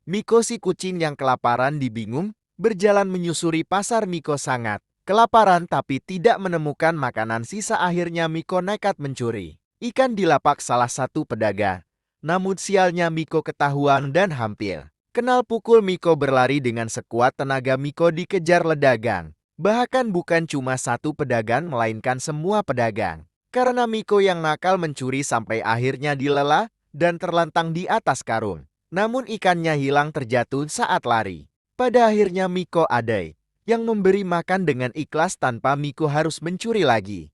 Miko si kucing yang kelaparan dibingung, berjalan menyusuri pasar. Miko sangat kelaparan tapi tidak menemukan makanan sisa. Akhirnya Miko nekat mencuri ikan di lapak salah satu pedagang. Namun sialnya Miko ketahuan dan hampir kenal pukul. Miko berlari dengan sekuat tenaga. Miko dikejar ledagang. Bahkan bukan cuma satu pedagang melainkan semua pedagang. Karena Miko yang nakal mencuri sampai akhirnya dilelah dan terlentang di atas karung. Namun ikannya hilang terjatuh saat lari. Pada akhirnya Miko adai yang memberi makan dengan ikhlas tanpa Miko harus mencuri lagi.